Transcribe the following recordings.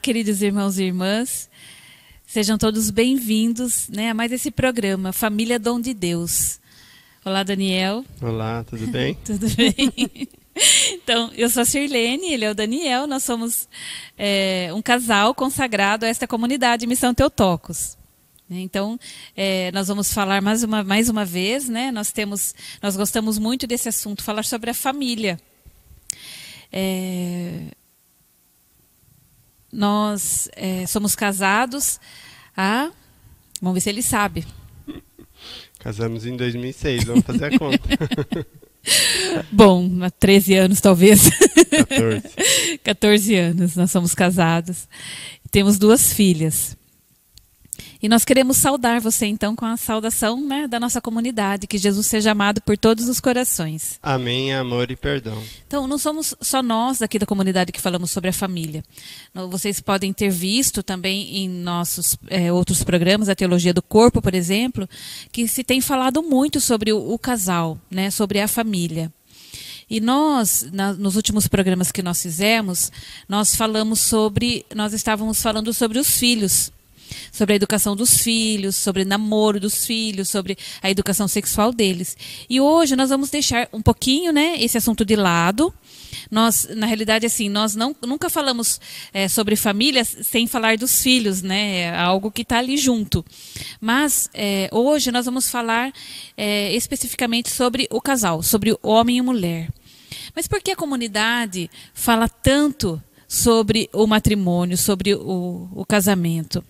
queridos irmãos e irmãs, sejam todos bem-vindos, né, a mais esse programa, Família Dom de Deus. Olá, Daniel. Olá, tudo bem? Tudo bem? Então, eu sou a Sirlene, ele é o Daniel, nós somos um casal consagrado a esta comunidade Missão Teotocos. Então, nós vamos falar mais uma vez, né? Nós gostamos muito desse assunto, falar sobre a família. Nós somos casados vamos ver se ele sabe. Casamos em 2006, vamos fazer a conta. Bom, há 13 anos talvez. 14. 14 anos nós somos casados. Temos 2 filhas. E nós queremos saudar você então com a saudação, né, da nossa comunidade. Que Jesus seja amado por todos os corações. Amém, amor e perdão. Então, não somos só nós aqui da comunidade que falamos sobre a família. Vocês podem ter visto também em nossos outros programas, a Teologia do Corpo, por exemplo, que se tem falado muito sobre o casal, né, sobre a família. E nós, nos últimos programas que nós fizemos, nós estávamos falando sobre os filhos. Sobre a educação dos filhos, sobre o namoro dos filhos, sobre a educação sexual deles. E hoje nós vamos deixar um pouquinho, né, esse assunto de lado. Nós, na realidade, assim, nós nunca falamos sobre família sem falar dos filhos, né? É algo que está ali junto. Mas hoje nós vamos falar especificamente sobre o casal, sobre o homem e mulher. Mas por que a comunidade fala tanto sobre o matrimônio, sobre o casamento?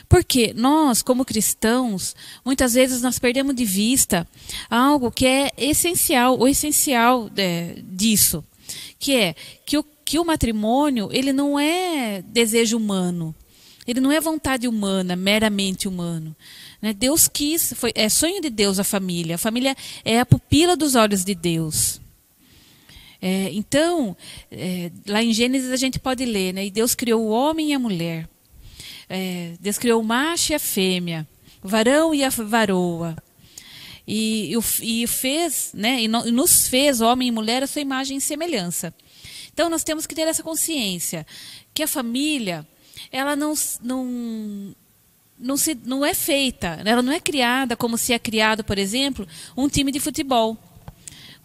Porque nós, como cristãos, muitas vezes nós perdemos de vista algo que é essencial, o essencial disso, que é que o matrimônio ele não é desejo humano, ele não é vontade humana, meramente humano. Né? Deus quis, é sonho de Deus a família é a pupila dos olhos de Deus. Então, lá em Gênesis a gente pode ler, né? E Deus criou o homem e a mulher. Deus criou o macho e a fêmea, o varão e a varoa. E fez, né? E nos fez, homem e mulher, a sua imagem e semelhança. Então nós temos que ter essa consciência que a família, ela não é feita, ela não é criada como se é criado, por exemplo, um time de futebol,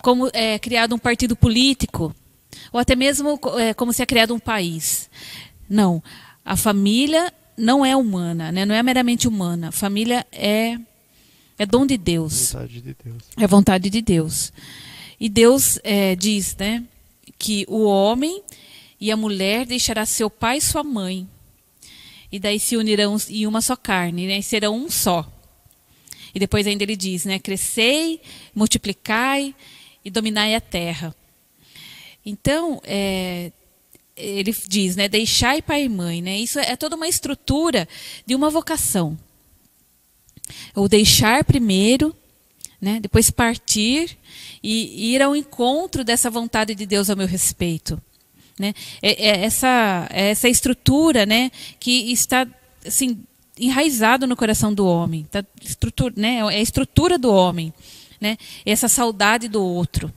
como é criado um partido político, ou até mesmo como se é criado um país. Não, a família não é humana, né? Não é meramente humana. A família é dom de Deus. Vontade de Deus. É vontade de Deus. E Deus diz, né, que o homem e a mulher deixará seu pai e sua mãe. E daí se unirão em uma só carne, né? E serão um só. E depois ainda ele diz, né, crescei, multiplicai e dominai a terra. Então, ele diz, né, deixai pai e mãe, né? Isso é toda uma estrutura de uma vocação. O deixar primeiro, né, depois partir e ir ao encontro dessa vontade de Deus a meu respeito, né? Essa estrutura, né, que está assim enraizado no coração do homem, tá, né, é a estrutura do homem, né? Essa saudade do outro.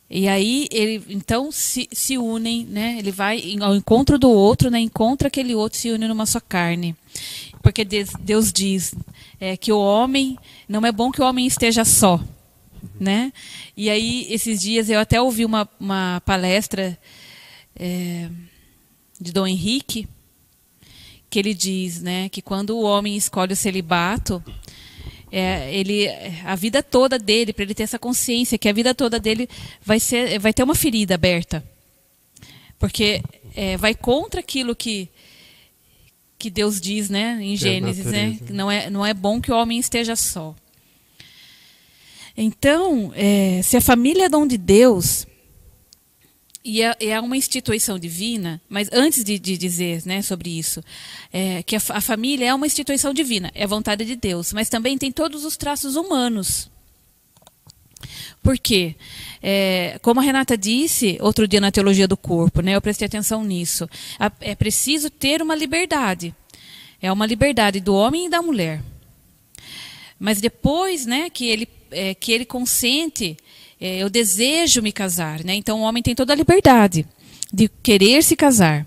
E aí ele então se unem, né? Ele vai ao encontro do outro, né? Encontra aquele outro, se une numa só carne. Porque Deus diz que o homem, não é bom que o homem esteja só, né? E aí esses dias eu até ouvi uma palestra de Dom Henrique, que ele diz, né, que quando o homem escolhe o celibato, a vida toda dele, para ele ter essa consciência que a vida toda dele vai ter uma ferida aberta, porque vai contra aquilo que Deus diz, né, em Gênesis, né, não é bom que o homem esteja só. Então, se a família é dom de Deus e é uma instituição divina, mas antes de dizer, né, sobre isso, que a família é uma instituição divina, é a vontade de Deus, mas também tem todos os traços humanos. Por quê? Como a Renata disse outro dia na Teologia do Corpo, né, eu prestei atenção nisso, é preciso ter uma liberdade. É uma liberdade do homem e da mulher. Mas depois, né, que ele consente, eu desejo me casar, né? Então o homem tem toda a liberdade de querer se casar.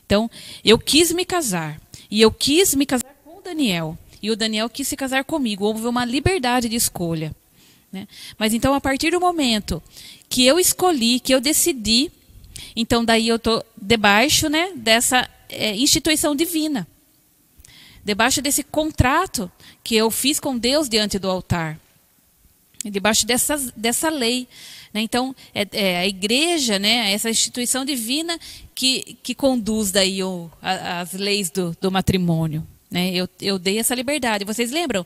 Então, eu quis me casar. E eu quis me casar com o Daniel. E o Daniel quis se casar comigo. Houve uma liberdade de escolha, né? Mas então, a partir do momento que eu escolhi, que eu decidi, então daí eu estou debaixo, né, dessa instituição divina. Debaixo desse contrato que eu fiz com Deus diante do altar. Debaixo dessa lei. Né? Então, a igreja, né, essa instituição divina que conduz daí as leis do matrimônio. Né? Eu dei essa liberdade. Vocês lembram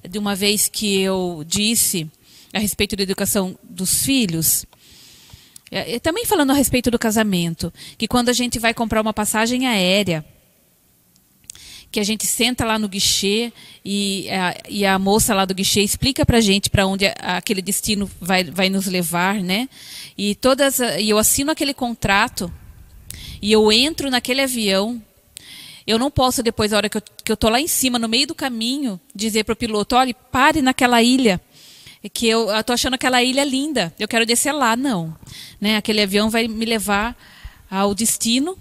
de uma vez que eu disse a respeito da educação dos filhos? Também falando a respeito do casamento, que quando a gente vai comprar uma passagem aérea, que a gente senta lá no guichê e a moça lá do guichê explica para a gente para onde aquele destino vai nos levar, né? E eu assino aquele contrato e eu entro naquele avião. Eu não posso depois, a hora que eu estou lá em cima, no meio do caminho, dizer para o piloto, olha, pare naquela ilha, que eu estou achando aquela ilha linda, eu quero descer lá. Não. Né? Aquele avião vai me levar ao destino.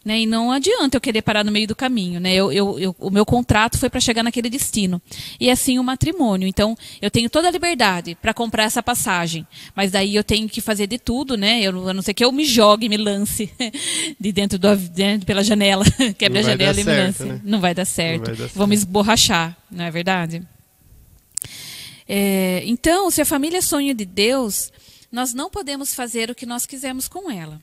Né, e não adianta eu querer parar no meio do caminho. Né? O meu contrato foi para chegar naquele destino. E assim o matrimônio. Então, eu tenho toda a liberdade para comprar essa passagem. Mas daí eu tenho que fazer de tudo. Né? A não ser que eu me jogue, me lance de dentro pela janela. Quebre a janela e me lance. Né? Não vai dar certo. Vou me esborrachar. Não é verdade? Então, se a família é sonho de Deus, nós não podemos fazer o que nós quisermos com ela.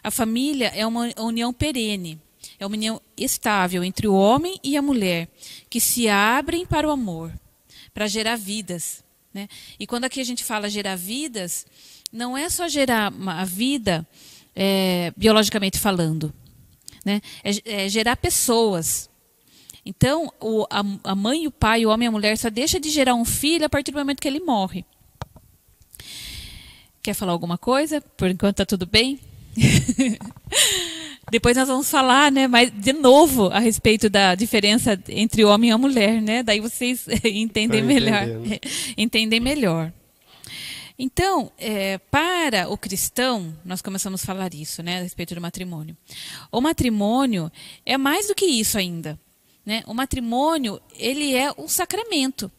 A família é uma união perene, é uma união estável entre o homem e a mulher, que se abrem para o amor, para gerar vidas. Né? E quando aqui a gente fala gerar vidas, não é só gerar a vida biologicamente falando, né? É gerar pessoas. Então, a mãe e o pai, o homem e a mulher, só deixa de gerar um filho a partir do momento que ele morre. Quer falar alguma coisa? Por enquanto está tudo bem? Depois nós vamos falar, né, mas de novo a respeito da diferença entre o homem e a mulher, né? Daí vocês entendem melhor. Então, para o cristão, nós começamos a falar isso, né, a respeito do matrimônio. O matrimônio é mais do que isso ainda, né? O matrimônio, ele é um sacramento.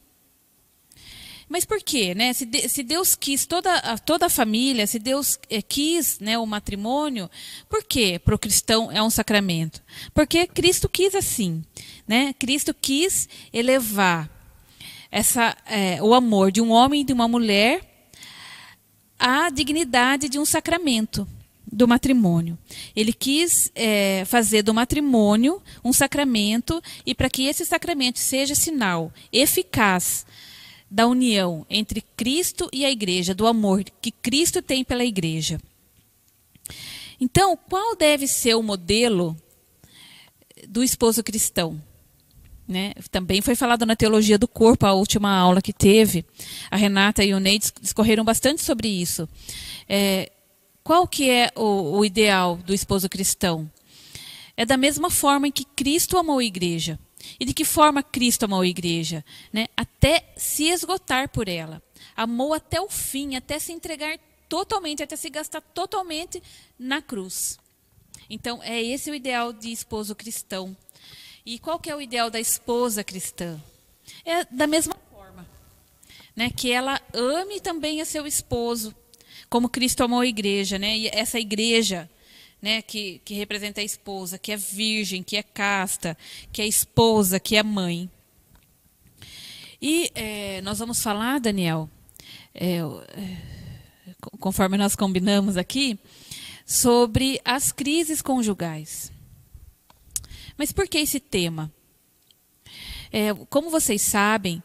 Mas por quê? Né? Se Deus quis toda a família, se Deus quis, né, o matrimônio, por quê? Para o cristão é um sacramento. Porque Cristo quis assim. Né? Cristo quis elevar o amor de um homem e de uma mulher à dignidade de um sacramento do matrimônio. Ele quis fazer do matrimônio um sacramento, e para que esse sacramento seja sinal eficaz da união entre Cristo e a igreja, do amor que Cristo tem pela igreja. Então, qual deve ser o modelo do esposo cristão? Né? Também foi falado na teologia do corpo, a última aula que teve. A Renata e o Ney discorreram bastante sobre isso. Qual que é o ideal do esposo cristão? É da mesma forma em que Cristo amou a igreja. E de que forma Cristo amou a igreja? Né? Até se esgotar por ela. Amou até o fim, até se entregar totalmente, até se gastar totalmente na cruz. Então, é esse o ideal de esposo cristão. E qual que é o ideal da esposa cristã? É da mesma forma. Né? Que ela ame também a seu esposo, como Cristo amou a igreja. Né? E essa igreja, né, que representa a esposa, que é virgem, que é casta, que é esposa, que é mãe. E nós vamos falar, Daniel, conforme nós combinamos aqui, sobre as crises conjugais. Mas por que esse tema? Como vocês sabem,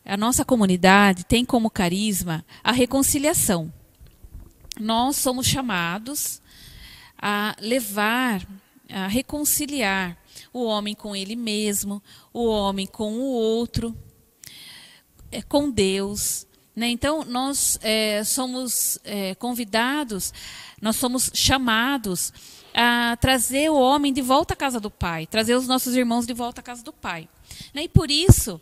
a nossa comunidade tem como carisma a reconciliação. Nós somos chamados a levar, a reconciliar o homem com ele mesmo, o homem com o outro, com Deus. Né? Então, nós somos convidados, nós somos chamados a trazer o homem de volta à casa do Pai, trazer os nossos irmãos de volta à casa do Pai. Né? E por isso,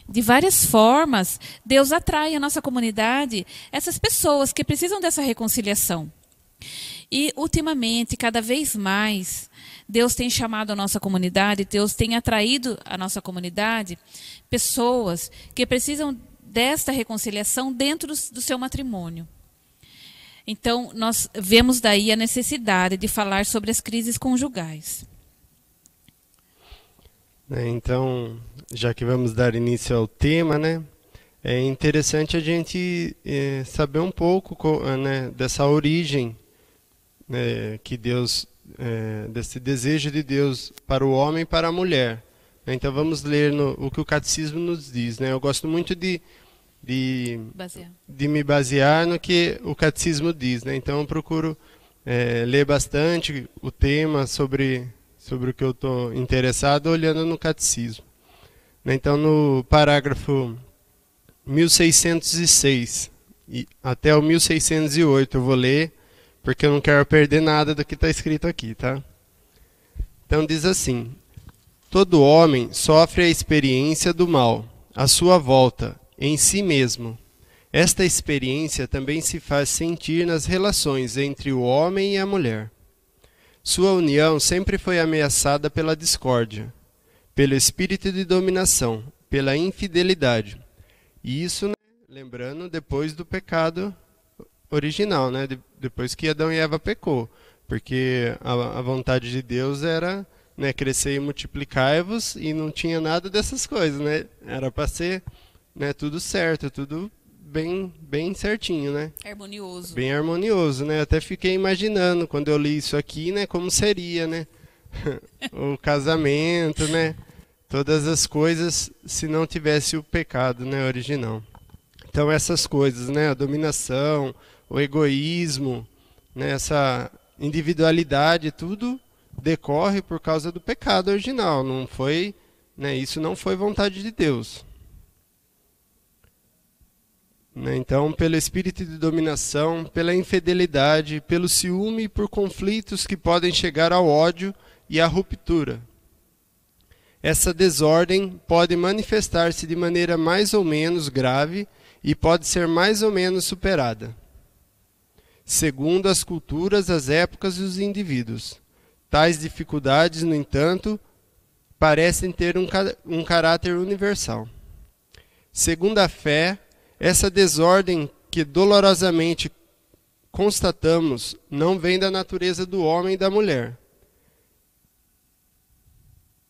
de várias formas, Deus atrai à nossa comunidade essas pessoas que precisam dessa reconciliação. E, ultimamente, cada vez mais, Deus tem chamado a nossa comunidade, Deus tem atraído à nossa comunidade pessoas que precisam desta reconciliação dentro do seu matrimônio. Então, nós vemos daí a necessidade de falar sobre as crises conjugais. Então, já que vamos dar início ao tema, né, é interessante a gente saber um pouco, né, dessa origem, que Deus, desse desejo de Deus para o homem e para a mulher. Então vamos ler o que o catecismo nos diz, né? Eu gosto muito de me basear no que o catecismo diz, né? Então eu procuro ler bastante o tema sobre o que eu estou interessado, olhando no catecismo. Então no parágrafo 1606 até o 1608 eu vou ler, porque eu não quero perder nada do que está escrito aqui, tá? Então diz assim: todo homem sofre a experiência do mal, à sua volta, em si mesmo. Esta experiência também se faz sentir nas relações entre o homem e a mulher. Sua união sempre foi ameaçada pela discórdia, pelo espírito de dominação, pela infidelidade. E isso, né, lembrando, depois do pecado original, né? Depois que Adão e Eva pecou, porque a vontade de Deus era, né, crescer e multiplicar-vos, e não tinha nada dessas coisas, né? Era para ser, né, tudo certo, tudo bem certinho, né? Harmonioso. Bem harmonioso, né? Até fiquei imaginando quando eu li isso aqui, né, como seria, né? O casamento, né? Todas as coisas se não tivesse o pecado, né, original. Então essas coisas, né, a dominação, o egoísmo, né, essa individualidade, tudo decorre por causa do pecado original. Não foi, né, isso não foi vontade de Deus. Então, pelo espírito de dominação, pela infidelidade, pelo ciúme e por conflitos que podem chegar ao ódio e à ruptura. Essa desordem pode manifestar-se de maneira mais ou menos grave e pode ser mais ou menos superada, segundo as culturas, as épocas e os indivíduos. Tais dificuldades, no entanto, parecem ter um caráter universal. Segundo a fé, essa desordem que dolorosamente constatamos não vem da natureza do homem e da mulher,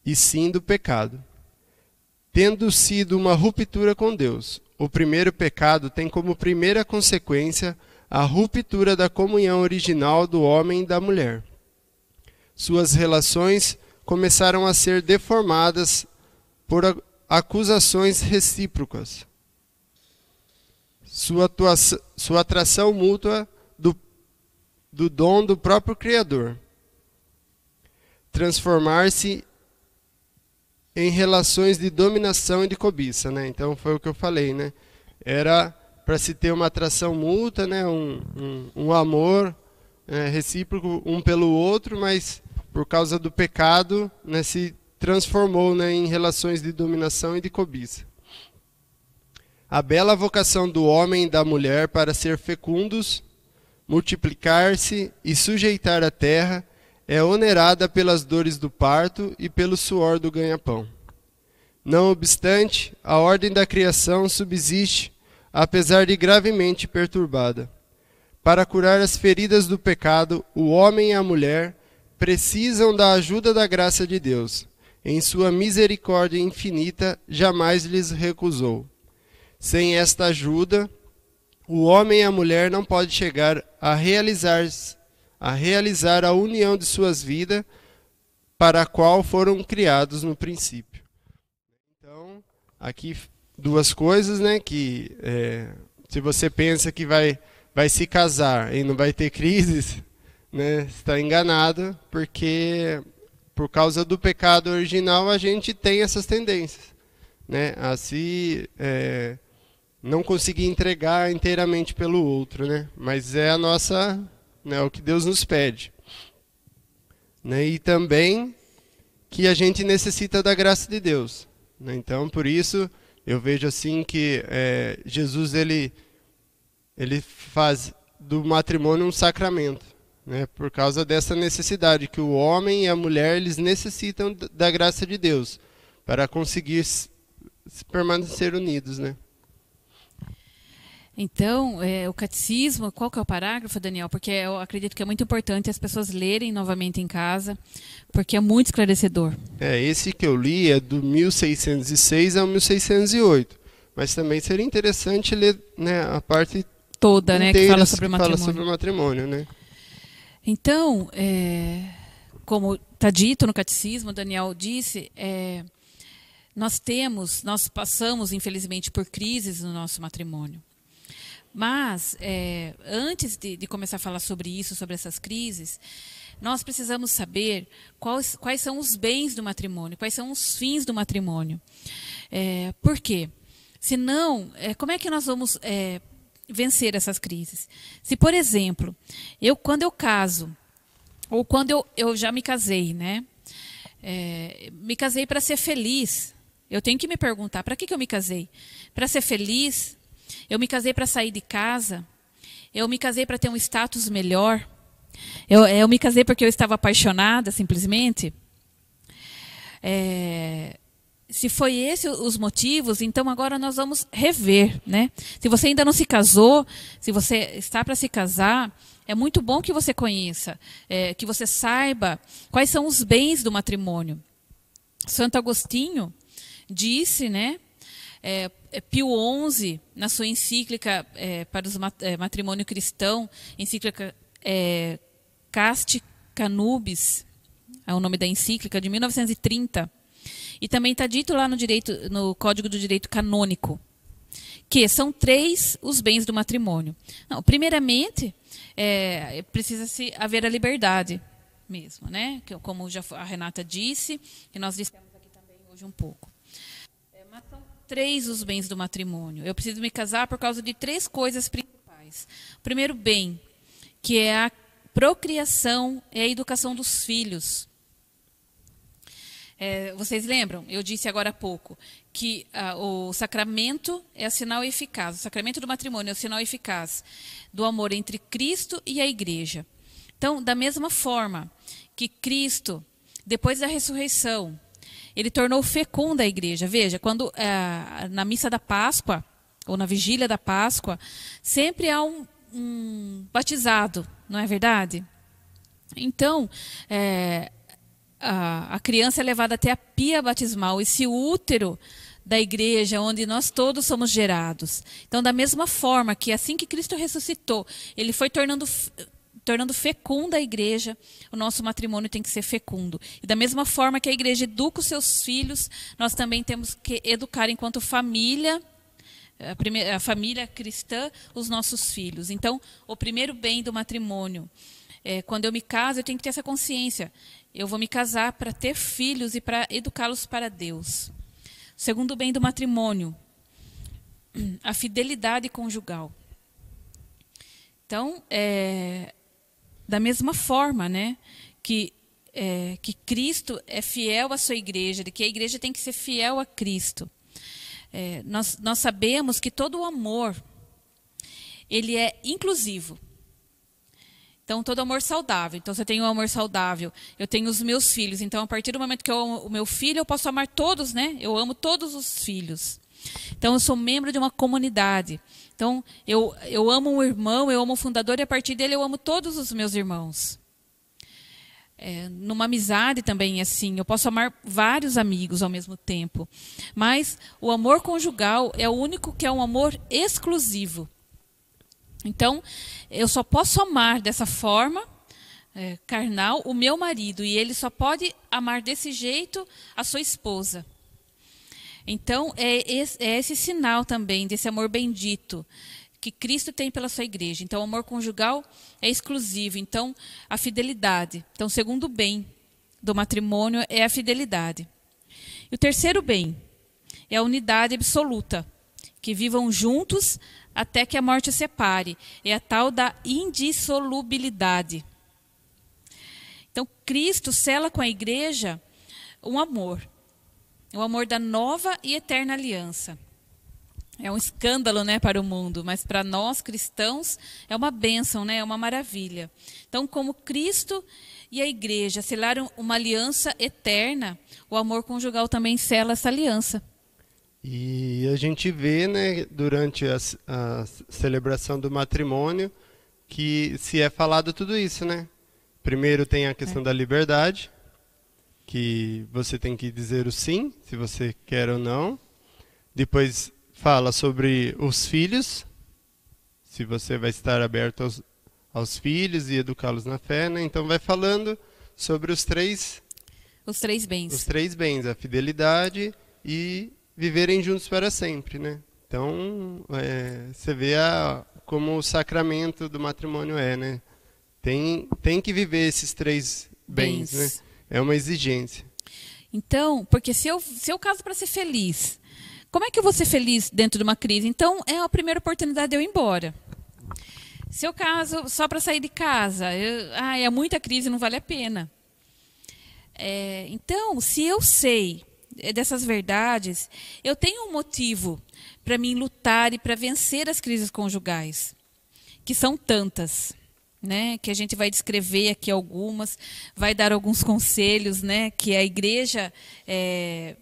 e sim do pecado. Tendo sido uma ruptura com Deus, o primeiro pecado tem como primeira consequência a ruptura da comunhão original do homem e da mulher. Suas relações começaram a ser deformadas por acusações recíprocas. Sua atração mútua do dom do próprio Criador. Transformar-se em relações de dominação e de cobiça, né? Então foi o que eu falei, né? Era para se ter uma atração mútua, né? Um amor recíproco um pelo outro, mas por causa do pecado, né, se transformou, né, em relações de dominação e de cobiça. A bela vocação do homem e da mulher para ser fecundos, multiplicar-se e sujeitar a terra é onerada pelas dores do parto e pelo suor do ganha-pão. Não obstante, a ordem da criação subsiste, apesar de gravemente perturbada. Para curar as feridas do pecado, o homem e a mulher precisam da ajuda da graça de Deus. Em sua misericórdia infinita, jamais lhes recusou. Sem esta ajuda, o homem e a mulher não podem chegar a realizar a união de suas vidas, para a qual foram criados no princípio. Então, aqui duas coisas, né, que se você pensa que vai se casar e não vai ter crises, né, está enganado, porque por causa do pecado original a gente tem essas tendências, né, a se não conseguir entregar inteiramente pelo outro, né, mas é a nossa, né, o que Deus nos pede, né, e também que a gente necessita da graça de Deus, né, então por isso eu vejo assim que Jesus ele faz do matrimônio um sacramento, né? Por causa dessa necessidade que o homem e a mulher eles necessitam da graça de Deus para conseguir permanecer unidos, né? Então, o catecismo, qual que é o parágrafo, Daniel? Porque eu acredito que é muito importante as pessoas lerem novamente em casa, porque é muito esclarecedor. Esse que eu li é do 1606 ao 1608. Mas também seria interessante ler, né, a parte toda, né, que fala sobre o matrimônio. Fala sobre o matrimônio, né? Então, como está dito no catecismo, Daniel disse, nós passamos, infelizmente, por crises no nosso matrimônio. Mas, antes de começar a falar sobre isso, sobre essas crises, nós precisamos saber quais são os bens do matrimônio, quais são os fins do matrimônio. Por quê? Senão, como é que nós vamos vencer essas crises? Se, por exemplo, quando eu caso, ou quando eu já me casei, né? Me casei para ser feliz. Eu tenho que me perguntar, para que eu me casei? Para ser feliz? Eu me casei para sair de casa? Eu me casei para ter um status melhor? Eu me casei porque eu estava apaixonada, simplesmente? Se foi esse os motivos, então agora nós vamos rever, né? Se você ainda não se casou, se você está para se casar, é muito bom que você conheça, que você saiba quais são os bens do matrimônio. Santo Agostinho disse, né? Pio XI, na sua encíclica para o matrimônio cristão, encíclica Casti Canubis, é o nome da encíclica, de 1930, e também está dito lá no Código do Direito Canônico, que são 3 os bens do matrimônio. Não, primeiramente, precisa-se haver a liberdade mesmo, né? Que, como já a Renata disse, e nós dissemos aqui também hoje um pouco. Mas são 3 os bens do matrimônio. Eu preciso me casar por causa de 3 coisas principais. O primeiro bem, que é a procriação, é a educação dos filhos. Vocês lembram? Eu disse agora há pouco que o sacramento é o sinal eficaz. O sacramento do matrimônio é o sinal eficaz do amor entre Cristo e a Igreja. Então, da mesma forma que Cristo, depois da ressurreição, ele tornou fecunda a Igreja. Veja, quando na missa da Páscoa, ou na vigília da Páscoa, sempre há um batizado, não é verdade? Então, a criança é levada até a pia batismal, esse útero da igreja, onde nós todos somos gerados. Então, da mesma forma que assim que Cristo ressuscitou, ele foi tornando fecunda a igreja, o nosso matrimônio tem que ser fecundo. E da mesma forma que a igreja educa os seus filhos, nós também temos que educar enquanto família, a família cristã, os nossos filhos. Então, o primeiro bem do matrimônio, quando eu me caso, eu tenho que ter essa consciência. Eu vou me casar para ter filhos e para educá-los para Deus. O segundo bem do matrimônio, a fidelidade conjugal. Então, da mesma forma, né, que Cristo é fiel à sua igreja, de que a igreja tem que ser fiel a Cristo. Nós sabemos que todo o amor, ele é inclusivo. Então, todo amor saudável. Então, se eu tenho um amor saudável, eu tenho os meus filhos. Então, a partir do momento que eu amo o meu filho, eu posso amar todos, né? Eu amo todos os filhos. Então, eu sou membro de uma comunidade. Então, eu amo um irmão, eu amo o fundador, e a partir dele eu amo todos os meus irmãos. Numa amizade também é assim. Eu posso amar vários amigos ao mesmo tempo. Mas o amor conjugal é o único que é um amor exclusivo. Então, eu só posso amar dessa forma, carnal, o meu marido. E ele só pode amar desse jeito a sua esposa. Então, é esse sinal também desse amor bendito que Cristo tem pela sua igreja. Então, o amor conjugal é exclusivo. Então, a fidelidade. Então, o segundo bem do matrimônio é a fidelidade. E o terceiro bem é a unidade absoluta. Que vivam juntos até que a morte os separe. É a tal da indissolubilidade. Então, Cristo sela com a igreja um amor. O amor da nova e eterna aliança. é um escândalo, né, para o mundo, mas para nós cristãos é uma bênção, né, é uma maravilha. Então, como Cristo e a igreja selaram uma aliança eterna, o amor conjugal também sela essa aliança. E a gente vê, né, durante a celebração do matrimônio, que se é falado tudo isso, né? Primeiro tem a questão da liberdade, que você tem que dizer o sim, se você quer ou não. Depois fala sobre os filhos, se você vai estar aberto aos filhos e educá-los na fé, né? Então vai falando sobre os três bens. Os três bens, a fidelidade e viverem juntos para sempre, né? Então, você vê como o sacramento do matrimônio né? Tem que viver esses três bens, né? É uma exigência. Então, porque se eu caso para ser feliz, como é que eu vou ser feliz dentro de uma crise? Então, é a primeira oportunidade de eu ir embora. Se eu caso só para sair de casa, é muita crise, não vale a pena. Então, se eu sei dessas verdades, eu tenho um motivo para mim lutar e para vencer as crises conjugais, que são tantas, né? Que a gente vai descrever aqui algumas, vai dar alguns conselhos, né? Que a igreja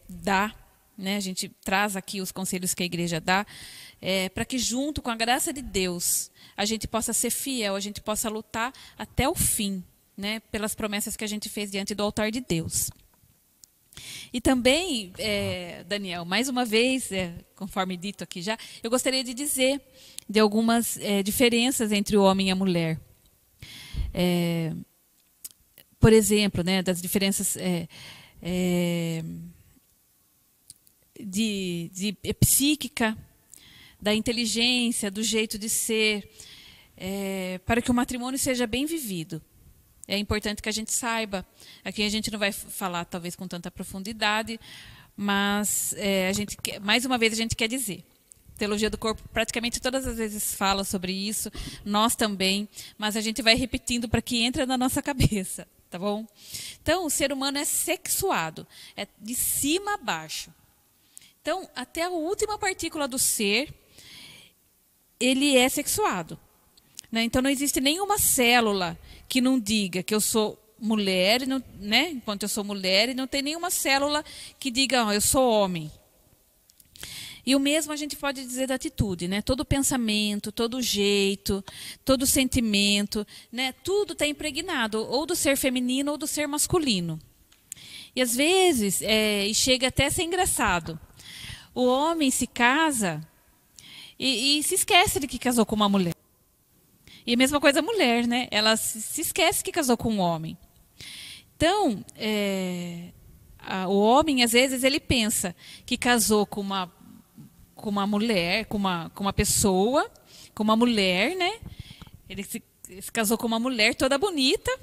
dá, né? A gente traz aqui os conselhos que a igreja dá, para que junto com a graça de Deus a gente possa ser fiel, a gente possa lutar até o fim, né? Pelas promessas que a gente fez diante do altar de Deus. E também, Daniel, mais uma vez, conforme dito aqui já, eu gostaria de dizer de algumas diferenças entre o homem e a mulher. Por exemplo, né, das diferenças de psíquica, da inteligência, do jeito de ser, para que o matrimônio seja bem vivido. É importante que a gente saiba. Aqui a gente não vai falar, talvez, com tanta profundidade, mas, mais uma vez, a gente quer dizer. Teologia do Corpo, praticamente todas as vezes fala sobre isso, nós também, mas a gente vai repetindo para que entre na nossa cabeça, tá bom? Então, o ser humano é sexuado, é de cima a baixo. Então, até a última partícula do ser, ele é sexuado. Né? Então, não existe nenhuma célula que não diga que eu sou mulher, né? Enquanto eu sou mulher, e não tem nenhuma célula que diga, eu sou homem. E o mesmo a gente pode dizer da atitude, né? Todo pensamento, todo jeito, todo sentimento, né? Tudo está impregnado ou do ser feminino ou do ser masculino. E às vezes, chega até a ser engraçado. O homem se casa e se esquece de que casou com uma mulher. E a mesma coisa a mulher, né? Ela se esquece que casou com um homem. Então, o homem, às vezes, ele pensa que casou com uma mulher, com uma pessoa, com uma mulher, né? Ele se casou com uma mulher toda bonita,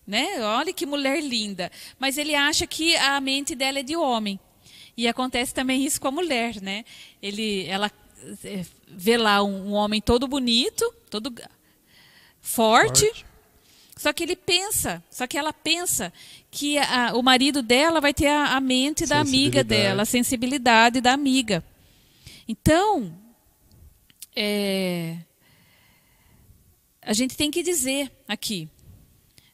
né? Olha que mulher linda. Mas ele acha que a mente dela é de homem. E acontece também isso com a mulher, né? Ela vê lá um homem todo bonito, todo forte. Só que ela pensa que o marido dela vai ter a mente da amiga dela, a sensibilidade da amiga. Então, a gente tem que dizer aqui,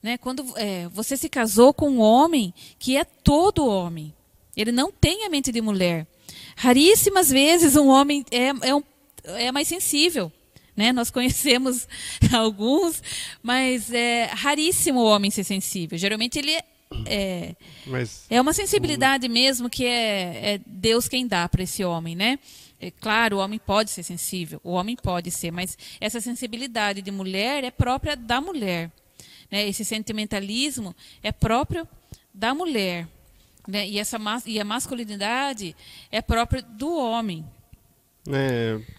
né, quando você se casou com um homem que é todo homem, ele não tem a mente de mulher. Raríssimas vezes um homem é mais sensível. Né? Nós conhecemos alguns, mas é raríssimo o homem ser sensível. Geralmente ele é uma sensibilidade mesmo que é Deus quem dá para esse homem, né? Claro, o homem pode ser sensível, o homem pode ser, mas essa sensibilidade de mulher é própria da mulher. Né? Esse sentimentalismo é próprio da mulher. Né? E a masculinidade é própria do homem.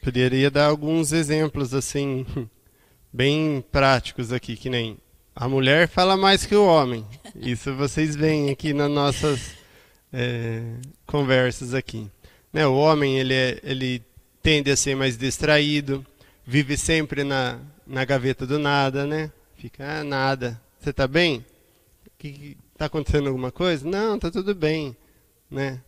Poderia dar alguns exemplos assim bem práticos aqui, que nem a mulher fala mais que o homem. Isso vocês veem aqui nas nossas conversas aqui. Né? O homem ele tende a ser mais distraído, vive sempre na gaveta do nada, né? Fica nada. Você tá bem? Tá acontecendo alguma coisa? Não, tá tudo bem, né?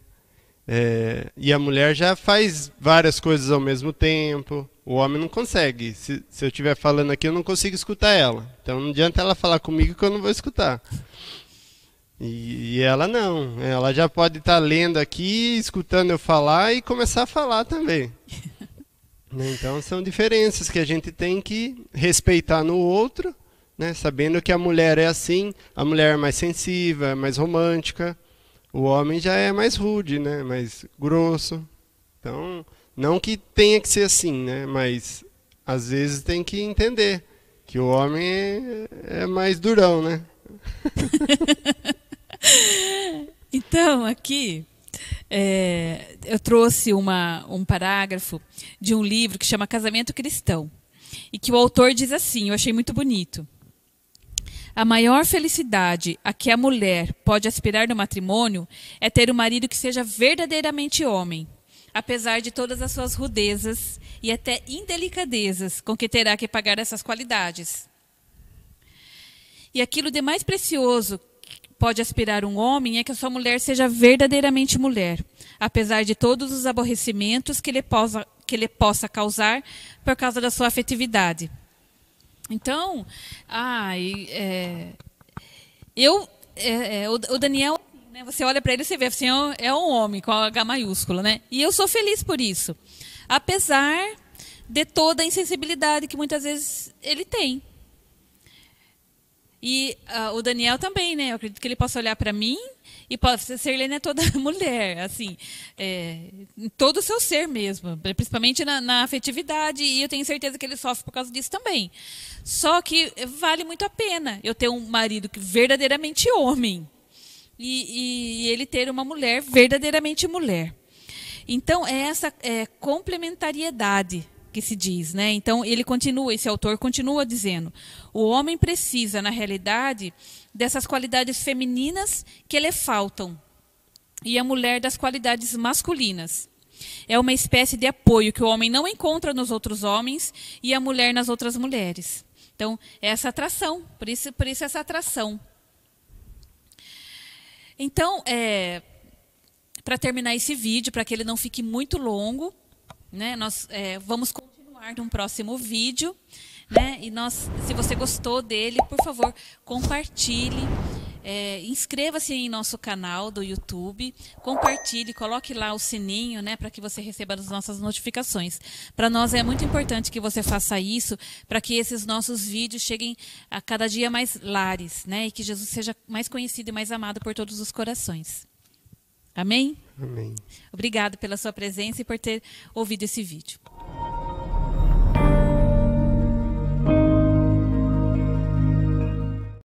E a mulher já faz várias coisas ao mesmo tempo. O homem não consegue. Se eu estiver falando aqui, eu não consigo escutar ela. Então não adianta ela falar comigo que eu não vou escutar. E ela não. Ela já pode estar lendo aqui, escutando eu falar e começar a falar também. Então são diferenças que a gente tem que respeitar no outro, né? Sabendo que a mulher é assim, a mulher é mais sensível, é mais romântica. O homem já é mais rude, né? Mais grosso. Então, não que tenha que ser assim, né? Mas às vezes tem que entender que o homem é mais durão, né? Então, aqui eu trouxe um parágrafo de um livro que chama Casamento Cristão. E que o autor diz assim, eu achei muito bonito. A maior felicidade a que a mulher pode aspirar no matrimônio é ter um marido que seja verdadeiramente homem, apesar de todas as suas rudezas e até indelicadezas com que terá que pagar essas qualidades. E aquilo de mais precioso que pode aspirar um homem é que a sua mulher seja verdadeiramente mulher, apesar de todos os aborrecimentos que lhe possa causar por causa da sua afetividade. Então, o Daniel, né, você olha para ele e você vê assim, é um homem com H maiúsculo, né? E eu sou feliz por isso, apesar de toda a insensibilidade que muitas vezes ele tem. E o Daniel também, né? Eu acredito que ele possa olhar para mim e Sirlene é toda mulher, assim, em todo o seu ser mesmo, principalmente na afetividade, e eu tenho certeza que ele sofre por causa disso também. Só que vale muito a pena eu ter um marido que verdadeiramente homem e ele ter uma mulher verdadeiramente mulher. Então, é essa complementariedade que se diz, né? Então, esse autor continua dizendo, o homem precisa, na realidade, dessas qualidades femininas que lhe faltam, e a mulher das qualidades masculinas. É uma espécie de apoio que o homem não encontra nos outros homens e a mulher nas outras mulheres. Então, é essa atração, por isso essa atração. Então, para terminar esse vídeo, para que ele não fique muito longo, né, nós vamos continuar num próximo vídeo, né, e se você gostou dele, por favor, compartilhe, inscreva-se em nosso canal do YouTube, compartilhe, coloque lá o sininho, né, para que você receba as nossas notificações. Para nós é muito importante que você faça isso, para que esses nossos vídeos cheguem a cada dia mais lares, né, e que Jesus seja mais conhecido e mais amado por todos os corações. Amém? Amém. Obrigado pela sua presença e por ter ouvido esse vídeo.